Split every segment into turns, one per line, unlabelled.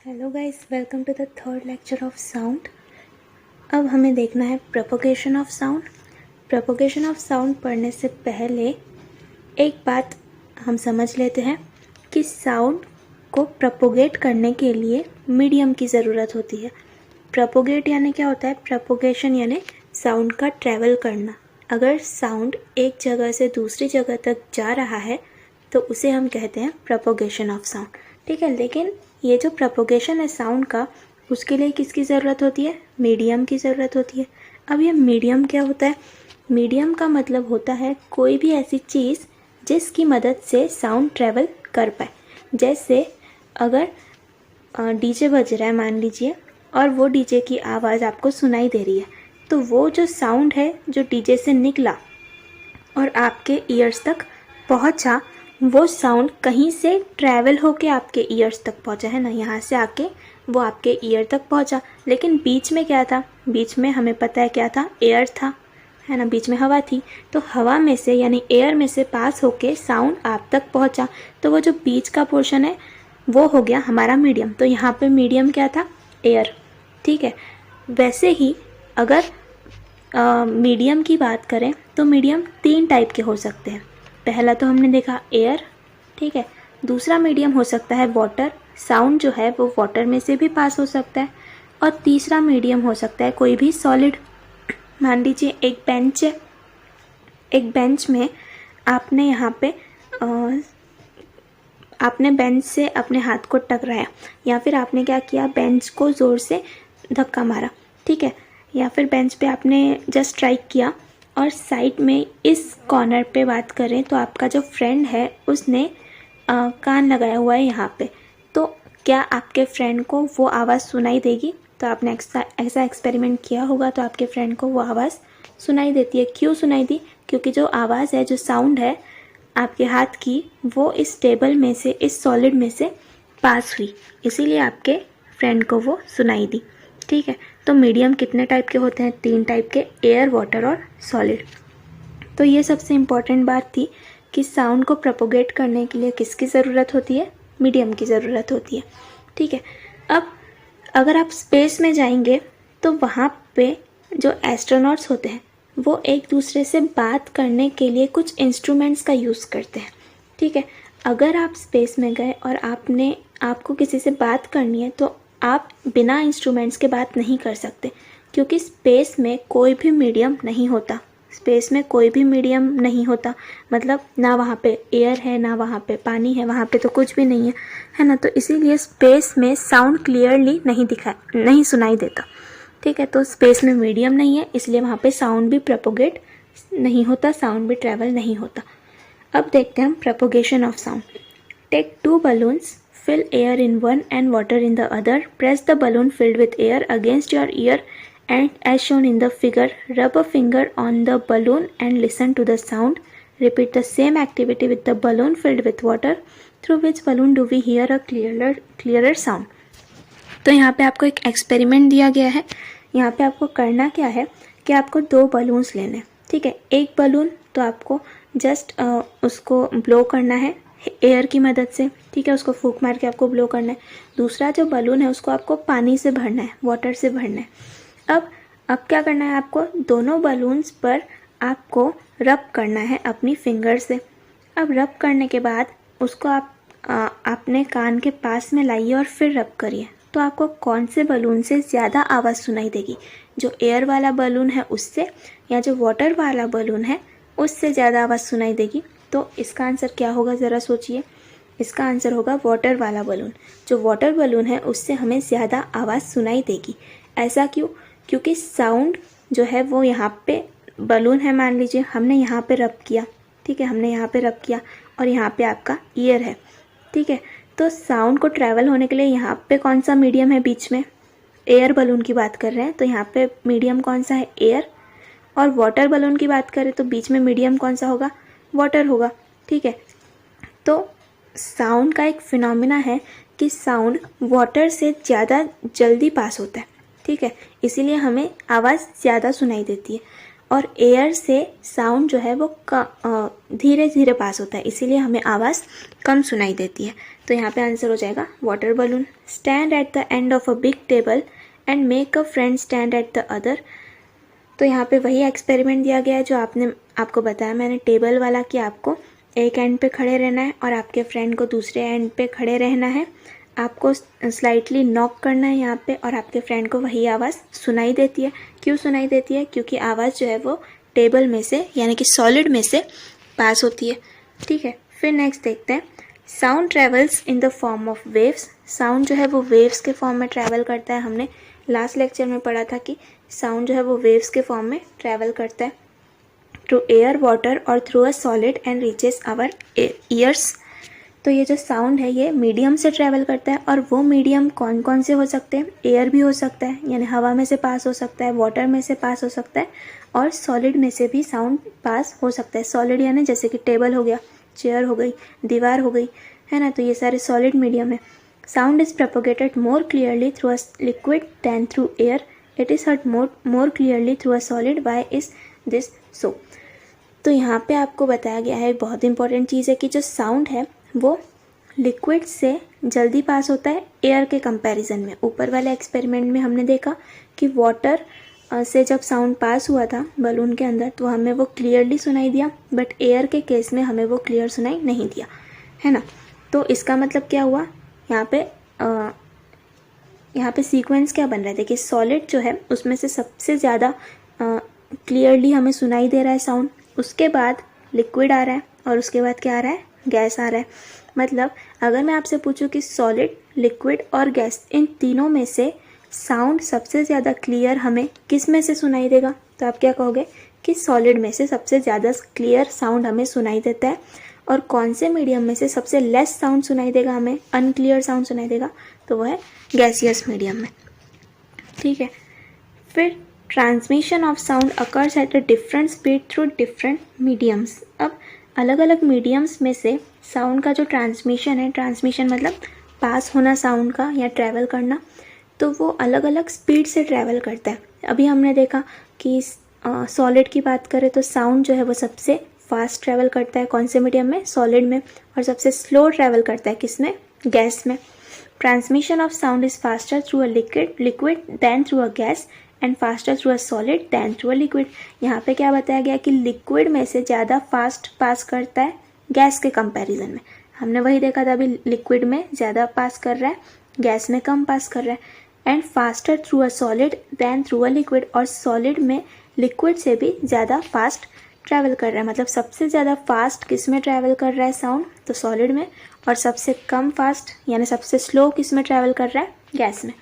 Hello guys, welcome to the third lecture of sound. अब हमें देखना है propagation of sound. Propagation of sound पढ़ने से पहले एक बात हम समझ लेते हैं कि साउंड को प्रोपोगेट करने के लिए मीडियम की ज़रूरत होती है। प्रोपोगेट यानी क्या होता है? प्रोपोगेशन यानी साउंड का ट्रैवल करना। अगर साउंड एक जगह से दूसरी जगह तक जा रहा है तो उसे हम कहते हैं प्रोपोगेशन ऑफ साउंड। ठीक है, लेकिन ये जो प्रोपोगेशन है साउंड का, उसके लिए किसकी ज़रूरत होती है? मीडियम की ज़रूरत होती है। अब ये मीडियम क्या होता है? मीडियम का मतलब होता है कोई भी ऐसी चीज़ जिसकी मदद से साउंड ट्रैवल कर पाए। जैसे अगर डीजे बज रहा है मान लीजिए, और वो डीजे की आवाज़ आपको सुनाई दे रही है, तो वो जो साउंड है जो डीजे से निकला और आपके ईयर्स तक पहुंचा, वो साउंड कहीं से ट्रैवल होके आपके ईयर्स तक पहुंचा है ना, यहाँ से आके वो आपके ईयर तक पहुंचा। लेकिन बीच में क्या था? बीच में हमें पता है क्या था? एयर था, है ना, बीच में हवा थी। तो हवा में से यानी एयर में से पास होके साउंड आप तक पहुंचा, तो वो जो बीच का पोर्शन है वो हो गया हमारा मीडियम। तो यहाँ पे मीडियम क्या था? एयर। ठीक है, वैसे ही अगर मीडियम की बात करें तो मीडियम 3 टाइप के हो सकते हैं। पहला तो हमने देखा एयर, ठीक है। दूसरा मीडियम हो सकता है वाटर, साउंड जो है वो वाटर में से भी पास हो सकता है। और तीसरा मीडियम हो सकता है कोई भी सॉलिड। मान लीजिए एक बेंच है, एक बेंच में आपने यहाँ पे आपने बेंच से अपने हाथ को टकराया, या फिर आपने क्या किया, बेंच को ज़ोर से धक्का मारा, ठीक है, या फिर बेंच पे आपने जस्ट स्ट्राइक किया। और साइड में इस कॉर्नर पे बात करें तो आपका जो फ्रेंड है उसने कान लगाया हुआ है यहाँ पे, तो क्या आपके फ्रेंड को वो आवाज़ सुनाई देगी? तो आपने ऐसा एक्सपेरिमेंट किया होगा, तो आपके फ्रेंड को वो आवाज़ सुनाई देती है। क्यों सुनाई दी? क्योंकि जो आवाज़ है, जो साउंड है आपके हाथ की, वो इस टेबल में से, इस सॉलिड में से पास हुई, इसीलिए आपके फ्रेंड को वो सुनाई दी। ठीक है, तो मीडियम कितने टाइप के होते हैं? 3 टाइप के, एयर, वाटर और सॉलिड। तो ये सबसे इम्पॉर्टेंट बात थी कि साउंड को प्रोपोगेट करने के लिए किसकी ज़रूरत होती है? मीडियम की ज़रूरत होती है। ठीक है, अब अगर आप स्पेस में जाएंगे तो वहाँ पे जो एस्ट्रोनॉट्स होते हैं वो एक दूसरे से बात करने के लिए कुछ इंस्ट्रूमेंट्स का यूज़ करते हैं। ठीक है, अगर आप स्पेस में गए और आपको किसी से बात करनी है तो आप बिना इंस्ट्रूमेंट्स के बात नहीं कर सकते, क्योंकि स्पेस में कोई भी मीडियम नहीं होता। स्पेस में कोई भी मीडियम नहीं होता, मतलब ना वहाँ पे एयर है, ना वहाँ पे पानी है, वहाँ पे तो कुछ भी नहीं है ना। तो इसीलिए स्पेस में साउंड क्लियरली नहीं सुनाई देता। ठीक है, तो स्पेस में मीडियम नहीं है, इसलिए वहाँ पे साउंड भी प्रोपोगेट नहीं होता, साउंड भी ट्रैवल नहीं होता। अब देखते हैं हम propagation of sound. Take 2 balloons, fill air in one and water in the other. Press the balloon filled with air against your ear and, as shown in the figure, rub a finger on the balloon and listen to the sound. Repeat the same activity with the balloon filled with water. Through which balloon do we hear a clearer sound? तो यहाँ पे आपको एक experiment दिया गया है। यहाँ पे आपको करना क्या है कि आपको 2 बलून्स लेने हैं। ठीक है, एक बलून तो आपको जस्ट उसको ब्लो करना है एयर की मदद से। ठीक है, उसको फूंक मार के आपको ब्लो करना है। दूसरा जो बलून है उसको आपको पानी से भरना है, वाटर से भरना है। अब क्या करना है, आपको दोनों बलून्स पर आपको रब करना है अपनी फिंगर से। अब रब करने के बाद उसको आप अपने कान के पास में लाइए और फिर रब करिए। तो आपको कौन से बलून से ज़्यादा आवाज़ सुनाई देगी? जो एयर वाला बलून है उससे, या जो वाटर वाला बलून है उससे ज़्यादा आवाज़ सुनाई देगी? तो इसका आंसर क्या होगा, ज़रा सोचिए। इसका आंसर होगा वाटर वाला बलून। जो वाटर बलून है उससे हमें ज़्यादा आवाज़ सुनाई देगी। ऐसा क्यों? क्योंकि साउंड जो है वो यहाँ पे बलून है, मान लीजिए हमने यहाँ पे रब किया, ठीक है, हमने यहाँ पे रब किया और यहाँ पे आपका ईयर है। ठीक है, तो साउंड को ट्रैवल होने के लिए यहाँ पे कौन सा मीडियम है बीच में? एयर बलून की बात कर रहे हैं तो यहाँ पे मीडियम कौन सा है? एयर। और वाटर बलून की बात करें तो बीच में मीडियम कौन सा होगा? वाटर होगा। ठीक है, तो साउंड का एक फिनोमिना है कि साउंड वाटर से ज़्यादा जल्दी पास होता है। ठीक है, इसीलिए हमें आवाज़ ज़्यादा सुनाई देती है। और एयर से साउंड जो है वो धीरे धीरे पास होता है, इसीलिए हमें आवाज़ कम सुनाई देती है। तो यहाँ पे आंसर हो जाएगा water balloon. Stand at the end of a big table and make a friend stand at the other. तो यहाँ पे वही एक्सपेरिमेंट दिया गया है जो आपको बताया मैंने टेबल वाला, कि आपको एक एंड पे खड़े रहना है और आपके फ्रेंड को दूसरे एंड पे खड़े रहना है। आपको स्लाइटली नॉक करना है यहाँ पे और आपके फ्रेंड को वही आवाज़ सुनाई देती है। क्यों सुनाई देती है? क्योंकि आवाज़ जो है वो टेबल में से यानी कि सॉलिड में से पास होती है। ठीक है, फिर नेक्स्ट देखते हैं। Sound travels in the form of waves. Sound जो है वो वेव्स के फॉर्म में ट्रैवल करता है। हमने लास्ट लेक्चर में पढ़ा था कि साउंड जो है वो वेव्स के फॉर्म में ट्रैवल करता है थ्रू एयर, वाटर और through a solid and reaches our ears. तो ये जो साउंड है ये मीडियम से ट्रैवल करता है, और वो मीडियम कौन कौन से हो सकते हैं? एयर भी हो सकता है, यानी हवा में से पास हो सकता है, वाटर में से पास हो सकता है, और सॉलिड में से भी साउंड पास हो सकता है। सॉलिड यानी जैसे कि टेबल हो गया, चेयर हो गई, दीवार हो गई, है ना, तो ये सारे सॉलिड मीडियम है। Sound is propagated more clearly through a liquid than through air. It is heard more clearly through a solid. Why is this so? तो यहाँ पे आपको बताया गया है, बहुत इंपॉर्टेंट चीज़ है, कि जो साउंड है वो लिक्विड से जल्दी पास होता है एयर के कंपैरिजन में। ऊपर वाले एक्सपेरिमेंट में हमने देखा कि वाटर से जब साउंड पास हुआ था बलून के अंदर तो हमें वो क्लियरली सुनाई दिया, बट एयर के केस में हमें वो क्लियर सुनाई नहीं दिया, है ना। तो इसका मतलब क्या हुआ? यहाँ पे सीक्वेंस क्या बन रहा है? देखिए, सॉलिड जो है उसमें से सबसे ज़्यादा क्लियरली हमें सुनाई दे रहा है साउंड, उसके बाद लिक्विड आ रहा है, और उसके बाद क्या आ रहा है? गैस आ रहा है। मतलब अगर मैं आपसे पूछूं कि सॉलिड, लिक्विड और गैस, इन तीनों में से साउंड सबसे ज़्यादा क्लियर हमें किस में से सुनाई देगा, तो आप क्या कहोगे? कि सॉलिड में से सबसे ज़्यादा क्लियर साउंड हमें सुनाई देता है। और कौन से मीडियम में से सबसे लेस साउंड सुनाई देगा, हमें अनक्लियर साउंड सुनाई देगा, तो वो है गैसियस मीडियम में। ठीक है, फिर transmission of sound occurs at a different speed through different mediums. अब अलग अलग मीडियम्स में से साउंड का जो ट्रांसमिशन है, ट्रांसमिशन मतलब पास होना साउंड का या ट्रैवल करना, तो वो अलग अलग स्पीड से ट्रैवल करता है। अभी हमने देखा कि सॉलिड की बात करें तो साउंड जो है वो सबसे फास्ट ट्रैवल करता है कौन से मीडियम में? सॉलिड में। और सबसे स्लो ट्रैवल करता है किस में? गैस में। Transmission of sound is faster through a liquid than through a gas and faster through a solid than through a liquid. यहाँ पे क्या बताया गया कि लिक्विड में से ज़्यादा फास्ट पास करता है गैस के कंपैरिजन में। हमने वही देखा था, अभी लिक्विड में ज़्यादा पास कर रहा है, गैस में कम पास कर रहा है। And faster through a solid than through a liquid, और सॉलिड में लिक्विड से भी ज़्यादा फास्ट ट्रैवल कर रहा है। मतलब सबसे ज़्यादा फास्ट किस में ट्रैवल कर रहा है साउंड? तो सॉलिड में। और सबसे कम फास्ट यानी सबसे स्लो किस में ट्रैवल कर रहा है? गैस में।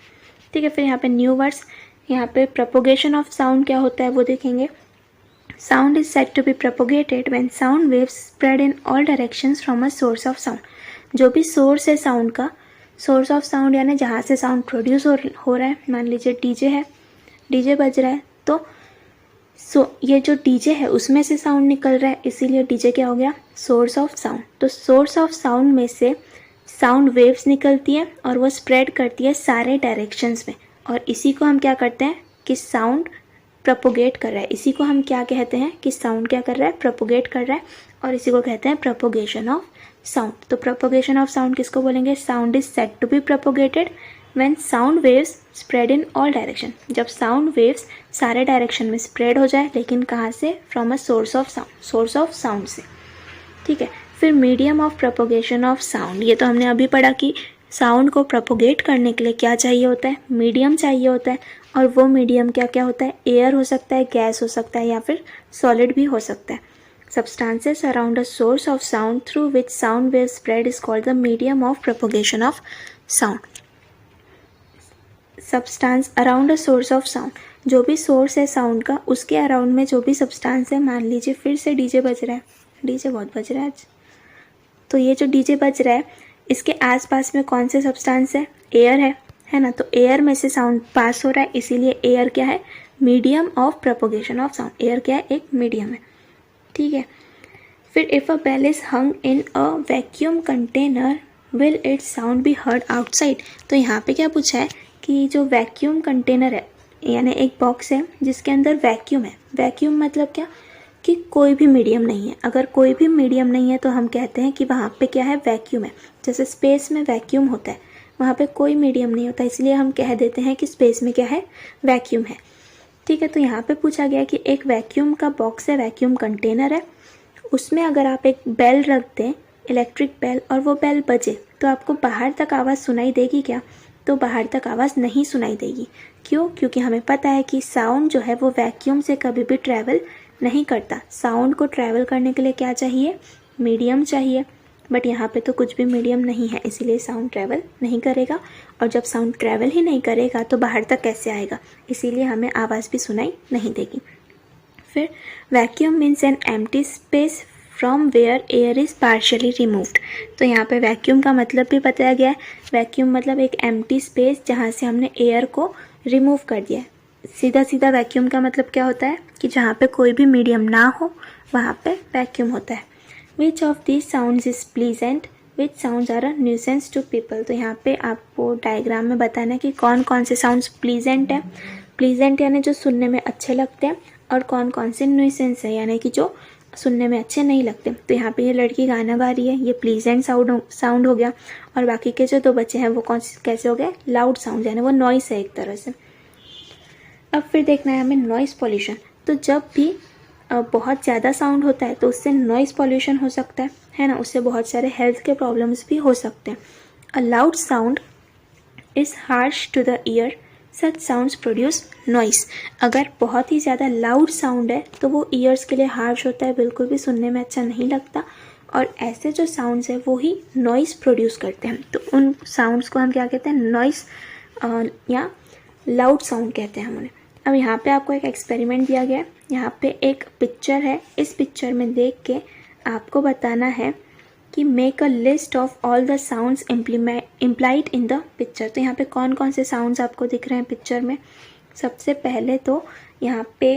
ठीक है, फिर यहाँ पे न्यू वर्ड्स, यहाँ पे प्रोपोगेशन ऑफ साउंड क्या होता है वो देखेंगे। Sound is said to be propagated when sound waves spread in all directions from a source of sound. जो भी सोर्स है साउंड का, सोर्स ऑफ साउंड यानी जहाँ से साउंड प्रोड्यूस हो रहा है, मान लीजिए डीजे है, डीजे बज रहा है, तो ये जो डीजे है उसमें से साउंड निकल रहा है, इसीलिए डीजे क्या हो गया? Source of sound. तो सोर्स ऑफ साउंड में से साउंड वेव्स निकलती है और वो स्प्रेड करती है सारे डायरेक्शंस में, और इसी को हम क्या करते हैं कि साउंड प्रोपोगेट कर रहा है। इसी को हम क्या कहते हैं कि साउंड क्या कर रहा है? प्रोपोगेट कर रहा है, और इसी को कहते हैं प्रोपोगेशन ऑफ साउंड। तो प्रोपोगेशन ऑफ साउंड किसको बोलेंगे? Sound is said to be propagated when sound waves spread in all direction. जब साउंड वेव्स सारे डायरेक्शन में स्प्रेड हो जाए, लेकिन कहाँ से? From a source of sound, source of sound से। ठीक है, फिर medium of propagation of sound, ये तो हमने अभी पढ़ा कि साउंड को प्रोपोगेट करने के लिए क्या चाहिए होता है? मीडियम चाहिए होता है। और वो मीडियम क्या क्या होता है? एयर हो सकता है, गैस हो सकता है, या फिर सॉलिड भी हो सकता है। Substances around a source of sound through which sound waves spread is called the medium of propagation of sound. Substance around a source of sound, जो भी सोर्स है साउंड का उसके अराउंड में जो भी सब्सटेंस है, मान लीजिए फिर से डीजे बज रहा है, डीजे बहुत बज रहा है आज, तो ये जो डीजे बज रहा है इसके आसपास में कौन से सब्सटेंस है? एयर है ना। तो एयर में से साउंड पास हो रहा है, इसीलिए एयर क्या है? Medium of propagation of sound. Air क्या है? एक मीडियम है। ठीक है, फिर if a bell is hung in a vacuum container will its sound be heard outside. तो यहाँ पे क्या पूछा है कि जो वैक्यूम कंटेनर है यानी एक बॉक्स है जिसके अंदर वैक्यूम है। वैक्यूम मतलब क्या कि कोई भी मीडियम नहीं है। अगर कोई भी मीडियम नहीं है तो हम कहते हैं कि वहाँ पे क्या है, वैक्यूम है। जैसे स्पेस में वैक्यूम होता है, वहाँ पे कोई मीडियम नहीं होता, इसलिए हम कह देते हैं कि स्पेस में क्या है, वैक्यूम है। ठीक है, तो यहाँ पे पूछा गया कि एक वैक्यूम का बॉक्स है, वैक्यूम कंटेनर है, उसमें अगर आप एक बेल रख दें, इलेक्ट्रिक बेल, और वो बेल बजे तो आपको बाहर तक आवाज़ सुनाई देगी क्या? तो बाहर तक आवाज़ नहीं सुनाई देगी। क्यों? क्योंकि हमें पता है कि साउंड जो है वो वैक्यूम से कभी भी ट्रैवल नहीं करता। साउंड को ट्रैवल करने के लिए क्या चाहिए, मीडियम चाहिए, बट यहाँ पे तो कुछ भी मीडियम नहीं है, इसीलिए साउंड ट्रैवल नहीं करेगा। और जब साउंड ट्रैवल ही नहीं करेगा तो बाहर तक कैसे आएगा, इसीलिए हमें आवाज़ भी सुनाई नहीं देगी। फिर vacuum means an empty space from where air is partially removed. तो यहाँ पे वैक्यूम का मतलब भी बताया गया है। वैक्यूम मतलब एक एम्प्टी स्पेस जहाँ से हमने एयर को रिमूव कर दिया है। सीधा सीधा वैक्यूम का मतलब क्या होता है कि जहाँ पे कोई भी मीडियम ना हो वहाँ पे वैक्यूम होता है। Which of this sounds is pleasant, which sounds are a nuisance to people. तो यहाँ पे आपको डायग्राम में बताना है कि कौन कौन से साउंड्स प्लीजेंट है। प्लीजेंट यानी जो सुनने में अच्छे लगते हैं, और कौन कौन से न्यूसेंस है यानी कि जो सुनने में अच्छे नहीं लगते। तो यहाँ पे ये लड़की गाना गा रही है, ये प्लीजेंट साउंड हो गया, और बाकी के जो दो बच्चे हैं वो कैसे हो गए, लाउड साउंड, यानी वो नॉइस है एक तरह से। अब फिर देखना है हमें नॉइस पॉल्यूशन। तो जब भी बहुत ज़्यादा साउंड होता है तो उससे नॉइस पॉल्यूशन हो सकता है ना, उससे बहुत सारे हेल्थ के प्रॉब्लम्स भी हो सकते हैं। A loud sound is harsh to the ear, such sounds produce noise. अगर बहुत ही ज़्यादा लाउड साउंड है तो वो ईयर्स के लिए हार्श होता है, बिल्कुल भी सुनने में अच्छा नहीं लगता, और ऐसे जो साउंड्स है वो ही नॉइस प्रोड्यूस करते हैं। तो उन साउंड्स को हम क्या कहते हैं, नॉइस या लाउड साउंड कहते हैं हम उन्हें। अब यहाँ पे आपको एक एक्सपेरिमेंट दिया गया है। यहाँ पे एक पिक्चर है, इस पिक्चर में देख के आपको बताना है कि make a list of all the sounds implied in the picture. तो यहाँ पे कौन कौन से साउंड्स आपको दिख रहे हैं पिक्चर में। सबसे पहले तो यहाँ पे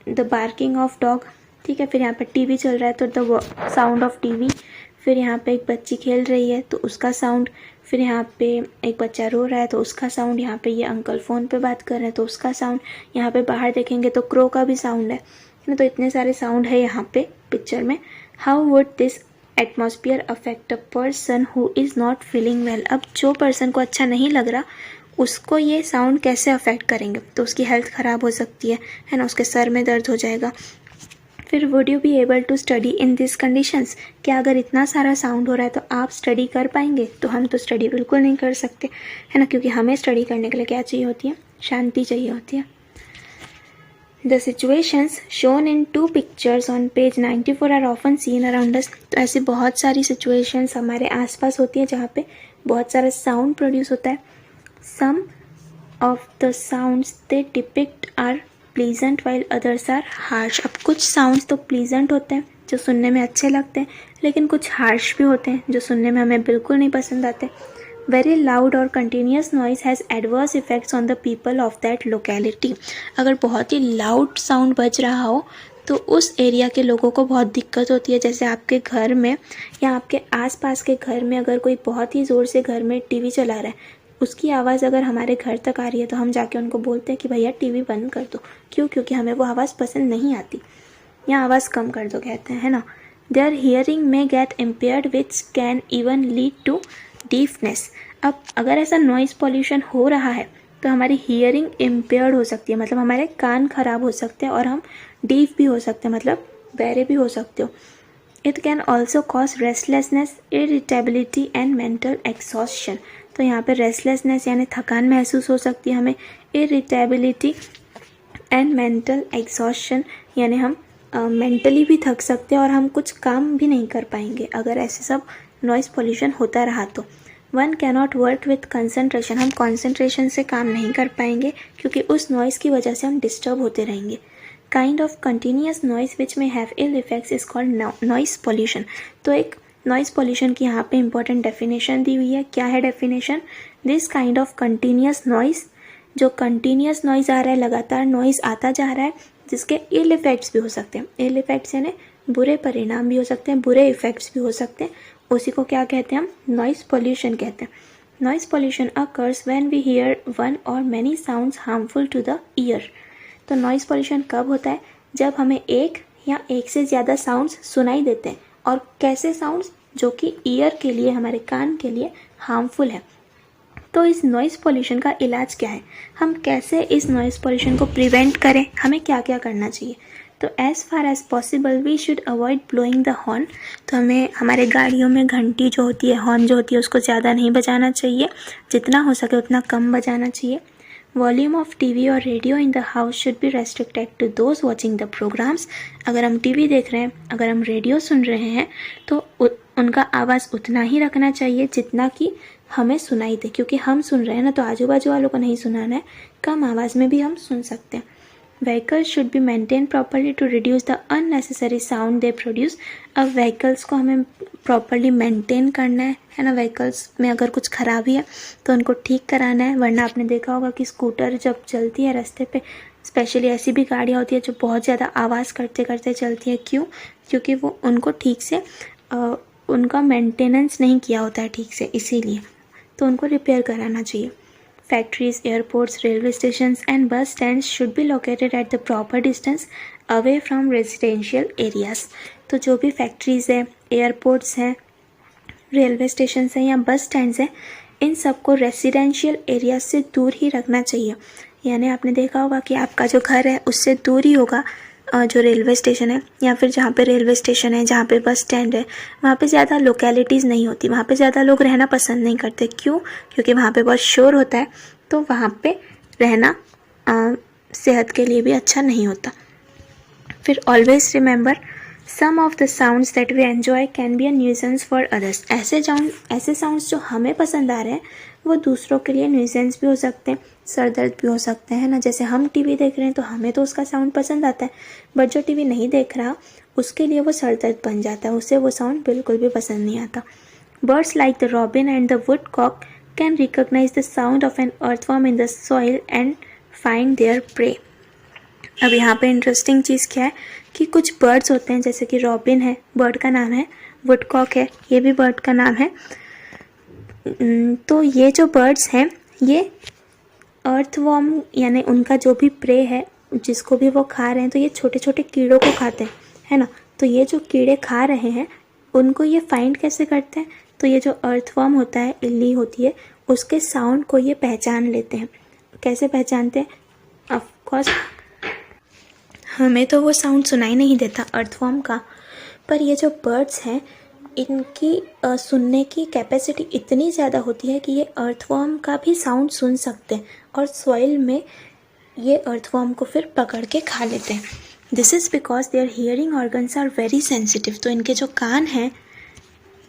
द बार्किंग ऑफ डॉग, ठीक है। फिर यहाँ पे टीवी चल रहा है तो द साउंड ऑफ टीवी। फिर यहाँ पे एक बच्ची खेल रही है तो उसका साउंड। फिर यहाँ पे एक बच्चा रो रहा है तो उसका साउंड। यहाँ पे ये अंकल फ़ोन पे बात कर रहे हैं तो उसका साउंड। यहाँ पे बाहर देखेंगे तो क्रो का भी साउंड है ना। तो इतने सारे साउंड है यहाँ पे पिक्चर में। How would this atmosphere affect a person who is not feeling well. अब जो पर्सन को अच्छा नहीं लग रहा उसको ये साउंड कैसे अफेक्ट करेंगे, तो उसकी हेल्थ ख़राब हो सकती है ना, उसके सर में दर्द हो जाएगा। फिर would you be able to study in this conditions. क्या अगर इतना सारा साउंड हो रहा है तो आप स्टडी कर पाएंगे? तो हम तो स्टडी बिल्कुल नहीं कर सकते, है ना, क्योंकि हमें स्टडी करने के लिए क्या चाहिए होती है, शांति चाहिए होती है। The situations shown in two pictures on page 94 are often seen around us। तो ऐसी बहुत सारी situations हमारे आसपास होती है जहाँ पे बहुत सारा साउंड प्रोड्यूस होता है। Some of the sounds they depict are pleasant while others are harsh। अब कुछ साउंड्स तो प्लीजेंट होते हैं जो सुनने में अच्छे लगते हैं, लेकिन कुछ हार्श भी होते हैं जो सुनने में हमें बिल्कुल नहीं पसंद आते। वेरी लाउड और continuous noise has adverse effects on the people of that locality. अगर बहुत ही लाउड साउंड बज रहा हो तो उस एरिया के लोगों को बहुत दिक्कत होती है। जैसे आपके घर में या आपके आसपास के घर में अगर कोई बहुत ही ज़ोर से घर में टीवी चला रहा है, उसकी आवाज़ अगर हमारे घर तक आ रही है तो हम जाके उनको बोलते हैं कि भैया टीवी बंद कर दो। क्यों? क्योंकि हमें वो आवाज़ पसंद नहीं आती, या आवाज़ कम कर दो कहते हैं, है ना। Their hearing may get impaired which can even lead to deafness. अब अगर ऐसा नॉइस पॉल्यूशन हो रहा है तो हमारी हियरिंग इम्पेयर्ड हो सकती है, मतलब हमारे कान खराब हो सकते हैं, और हम डीफ भी हो सकते हैं, मतलब बहरे भी हो सकते हो। It can also cause restlessness, irritability and mental exhaustion. तो यहाँ पे रेस्टलेसनेस यानी थकान महसूस हो सकती है हमें, इरिटेबिलिटी एंड मेंटल एक्सॉस्शन यानी हम मेंटली भी थक सकते हैं और हम कुछ काम भी नहीं कर पाएंगे अगर ऐसे सब नॉइस पॉल्यूशन होता रहा तो। One cannot work with concentration, हम कंसंट्रेशन से काम नहीं कर पाएंगे क्योंकि उस नॉइस की वजह से हम डिस्टर्ब होते रहेंगे। Kind of continuous noise which may have ill effects is called noise pollution. तो एक नॉइस पॉल्यूशन की यहाँ पे इंपॉर्टेंट डेफिनेशन दी हुई है। क्या है definition? This kind of continuous noise, जो कंटिन्यूस नॉइज आ रहा है, लगातार नॉइज आता जा रहा है, जिसके इल इफेक्ट्स भी हो सकते हैं। इल इफेक्ट्स यानी बुरे परिणाम भी हो सकते हैं, बुरे इफेक्ट्स भी हो सकते हैं, उसी को क्या कहते हैं हम? नॉइस पॉल्यूशन कहते हैं। Noise pollution occurs when we hear one or many sounds harmful to the ear. तो नॉइज़ पॉल्यूशन कब होता है? जब हमें एक या एक से ज़्यादा साउंड्स सुनाई देते हैं, और कैसे साउंड्स? जो कि ईयर के लिए, हमारे कान के लिए हार्मफुल है। तो इस नॉइज़ पॉल्यूशन का इलाज क्या है? हम कैसे इस नॉइज़ पॉल्यूशन को प्रिवेंट करें? हमें क्या क्या करना चाहिए? तो as far as possible we should avoid blowing the horn. तो हमें हमारे गाड़ियों में घंटी जो होती है, हॉर्न जो होती है, उसको ज़्यादा नहीं बजाना चाहिए, जितना हो सके उतना कम बजाना चाहिए। वॉल्यूम ऑफ टीवी और radio in the house should be restricted to those watching the programmes. अगर हम टीवी देख रहे हैं, अगर हम रेडियो सुन रहे हैं, तो उनका आवाज़ उतना ही रखना चाहिए जितना कि हमें सुनाई दे, क्योंकि हम सुन रहे हैं ना, तो आजू बाजू वालों को नहीं सुनाना है, कम आवाज़ में भी हम सुन सकते हैं। Vehicles should be maintain properly to reduce the unnecessary sound they produce. अब व्हीकल्स को हमें प्रॉपरली मेंटेन करना है ना। व्हीकल्स में अगर कुछ खराबी है तो उनको ठीक कराना है, वरना आपने देखा होगा कि स्कूटर जब चलती है रास्ते पे, स्पेशली ऐसी भी गाड़ियाँ होती है जो बहुत ज़्यादा आवाज़ करते करते चलती है। क्यों? क्योंकि वो उनको ठीक से उनका मेंटेनेंस नहीं किया होता है ठीक से, इसीलिए तो उनको रिपेयर कराना चाहिए। Factories, airports, railway stations and bus stands should be located at the proper distance away from residential areas. तो जो भी फैक्ट्रीज़ है, एयरपोर्ट्स हैं, रेलवे स्टेशन हैं या बस स्टैंड्स हैं, इन सबको रेसिडेंशियल एरिया से दूर ही रखना चाहिए। यानी आपने देखा होगा कि आपका जो घर है उससे दूर ही होगा जो रेलवे स्टेशन है, या फिर जहाँ पे रेलवे स्टेशन है, जहाँ पे बस स्टैंड है, वहाँ पे ज़्यादा लोकेलिटीज़ नहीं होती, वहाँ पे ज़्यादा लोग रहना पसंद नहीं करते। क्यों? क्योंकि वहाँ पे बहुत शोर होता है, तो वहाँ पे रहना सेहत के लिए भी अच्छा नहीं होता। फिर always remember some of the sounds that we enjoy can be a nuisance for others. ऐसे साउंड्स जो हमें पसंद आ रहे हैं वो दूसरों के लिए न्यूसेंस भी हो सकते हैं, सर दर्द भी हो सकते हैं ना। जैसे हम टीवी देख रहे हैं तो हमें तो उसका साउंड पसंद आता है, बट जो टीवी नहीं देख रहा उसके लिए वो सर दर्द बन जाता है, उसे वो साउंड बिल्कुल भी पसंद नहीं आता। Birds like the robin and the woodcock can recognise the sound of an earthworm in the soil and find their prey. अब यहाँ पे इंटरेस्टिंग चीज़ क्या है कि कुछ बर्ड्स होते हैं, जैसे कि रॉबिन है, बर्ड का नाम है, वुडकॉक है, ये भी बर्ड का नाम है। तो ये जो बर्ड्स हैं ये अर्थवर्म यानी उनका जो भी प्रे है, जिसको भी वो खा रहे हैं, तो ये छोटे छोटे कीड़ों को खाते हैं, है ना। तो ये जो कीड़े खा रहे हैं उनको ये फाइंड कैसे करते हैं? तो ये जो अर्थवर्म होता है, इल्ली होती है, उसके साउंड को ये पहचान लेते हैं। कैसे पहचानते हैं? ऑफ कोर्स हमें तो वो साउंड सुनाई नहीं देता अर्थवर्म का, पर ये जो बर्ड्स हैं इनकी सुनने की कैपेसिटी इतनी ज़्यादा होती है कि ये अर्थवर्म का भी साउंड सुन सकते हैं, और सॉइल में ये अर्थवर्म को फिर पकड़ के खा लेते हैं। This is because their hearing organs are very sensitive. तो इनके जो कान हैं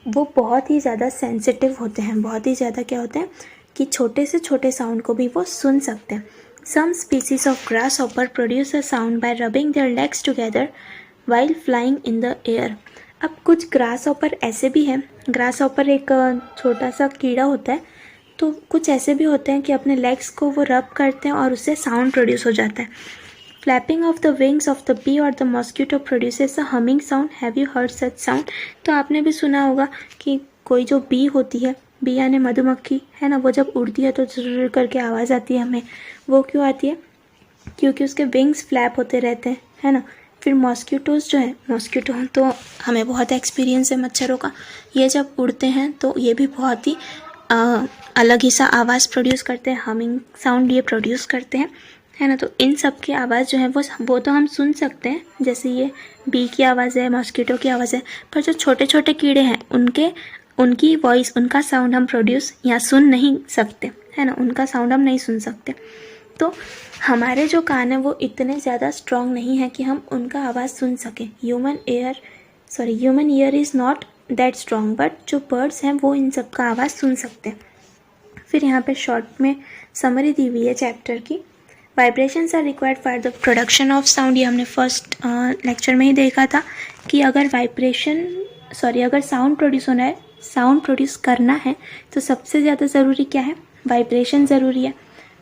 वो बहुत ही ज़्यादा सेंसिटिव होते हैं, बहुत ही ज़्यादा क्या होते हैं कि छोटे से छोटे साउंड को भी वो सुन सकते हैं। Some species of grasshopper produce a sound by rubbing their legs together while flying in the air. अब कुछ ग्रासहॉपर ऐसे भी हैं, ग्रासहॉपर एक छोटा सा कीड़ा होता है, तो कुछ ऐसे भी होते हैं कि अपने लेग्स को वो रब करते हैं और उससे साउंड प्रोड्यूस हो जाता है। Flapping of the wings of the bee और the mosquito produces a humming sound. Have you heard such sound? तो आपने भी सुना होगा कि कोई जो बी होती है, बी यानी मधुमक्खी, है ना, वो जब उड़ती है तो झुर्र करके आवाज़ आती है हमें। वो क्यों आती है? क्योंकि उसके विंग्स फ्लैप होते रहते हैं, है ना। फिर मॉस्किटोज़ जो है, मॉस्किटो तो हमें बहुत एक्सपीरियंस है मच्छरों का, ये जब उड़ते हैं तो ये भी बहुत ही अलग ही सा आवाज़ प्रोड्यूस करते हैं, हमिंग साउंड ये प्रोड्यूस करते हैं, है ना। तो इन सब की आवाज़ जो है वो तो हम सुन सकते हैं, जैसे ये बी की आवाज़ है, मॉस्किटो की आवाज़ है, पर जो छोटे छोटे कीड़े हैं उनकी वॉइस, उनका साउंड हम प्रोड्यूस या सुन नहीं सकते, है ना, उनका साउंड हम नहीं सुन सकते। तो हमारे जो कान हैं वो इतने ज़्यादा स्ट्रॉन्ग नहीं है कि हम उनका आवाज़ सुन सकें। Human ear is not that strong, but जो बर्ड्स हैं वो इन सब का आवाज़ सुन सकते हैं। फिर यहाँ पे शॉर्ट में समरी दी हुई है चैप्टर की। Vibrations are required for the production of sound. ये हमने फर्स्ट लेक्चर में ही देखा था कि अगर साउंड प्रोड्यूस होना है, साउंड प्रोड्यूस करना है, तो सबसे ज़्यादा ज़रूरी क्या है? वाइब्रेशन ज़रूरी है।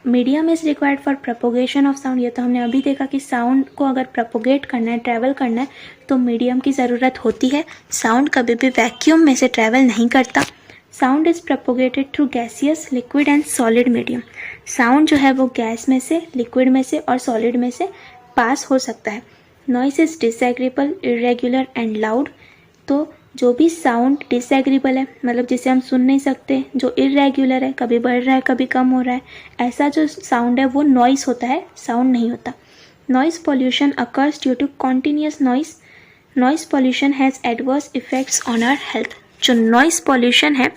Medium is required for propagation of sound. ये तो हमने अभी देखा कि साउंड को अगर प्रोपोगेट करना है, ट्रैवल करना है, तो मीडियम की ज़रूरत होती है। साउंड कभी भी वैक्यूम में से ट्रैवल नहीं करता। Sound is propagated through gaseous, liquid and solid medium. Sound जो है वो गैस में से, लिक्विड में से और सॉलिड में से पास हो सकता है। Noise is disagreeable, irregular and loud. तो जो भी साउंड डिसएग्रीबल है, मतलब जिसे हम सुन नहीं सकते, जो इरेगुलर है, कभी बढ़ रहा है कभी कम हो रहा है, ऐसा जो साउंड है वो नॉइस होता है, साउंड नहीं होता। Noise pollution occurs due to continuous noise. Noise pollution has adverse effects on our health. जो नॉइस पॉल्यूशन है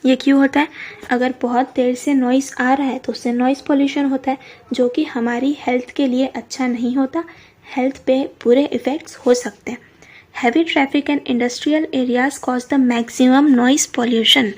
ये क्यों होता है? अगर बहुत देर से नॉइस आ रहा है तो उससे नॉइस पॉल्यूशन होता है, जो कि हमारी हेल्थ के लिए अच्छा नहीं होता, हेल्थ पे बुरे इफ़ेक्ट्स हो सकते हैं। Heavy traffic and industrial areas cause the maximum noise pollution.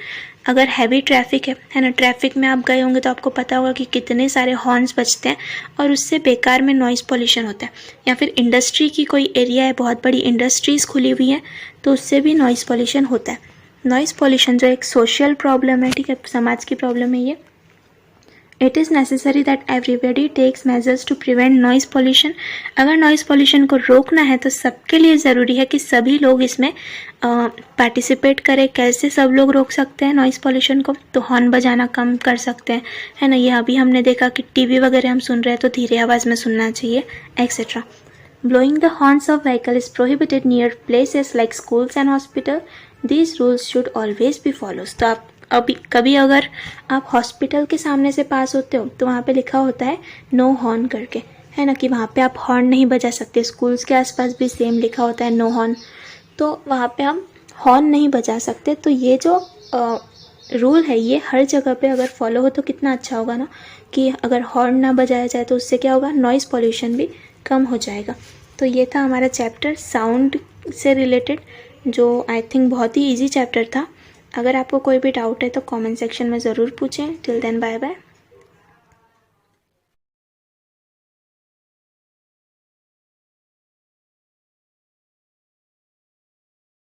अगर हैवी ट्रैफिक है ना, ट्रैफिक में आप गए होंगे तो आपको पता होगा कि कितने सारे हॉर्न्स बजते हैं और उससे बेकार में नॉइस पॉल्यूशन होता है। या फिर इंडस्ट्री की कोई एरिया है, बहुत बड़ी इंडस्ट्रीज़ खुली हुई है, तो उससे भी नॉइस पॉल्यूशन होता है। नॉइस पॉल्यूशन जो एक सोशल प्रॉब्लम है, ठीक है, समाज की प्रॉब्लम है ये। It is necessary that everybody takes measures to prevent noise pollution. अगर नॉइस पॉल्यूशन को रोकना है तो सबके लिए ज़रूरी है कि सभी लोग इसमें पार्टिसिपेट करें। कैसे सब लोग रोक सकते हैं नॉइस पॉल्यूशन को? तो हॉर्न बजाना कम कर सकते हैं, है ना। ये अभी हमने देखा कि टीवी वगैरह हम सुन रहे हैं तो धीरे आवाज़ में सुनना चाहिए, etcetera. Blowing the horns of vehicle is prohibited near places like schools and hospital. These rules should always be followed. तो आप अभी कभी अगर आप हॉस्पिटल के सामने से पास होते हो तो वहाँ पे लिखा होता है नो हॉर्न करके, है ना, कि वहाँ पे आप हॉर्न नहीं बजा सकते। स्कूल्स के आसपास भी सेम लिखा होता है नो हॉर्न, तो वहाँ पे हम हॉर्न नहीं बजा सकते। तो ये जो रूल है ये हर जगह पे अगर फॉलो हो तो कितना अच्छा होगा ना, कि अगर हॉर्न ना बजाया जाए तो उससे क्या होगा, नॉइस पॉल्यूशन भी कम हो जाएगा। तो ये था हमारा चैप्टर साउंड से रिलेटेड, जो आई थिंक बहुत ही इजी चैप्टर था। अगर आपको कोई भी डाउट है तो कमेंट सेक्शन में ज़रूर पूछें। Till then bye bye.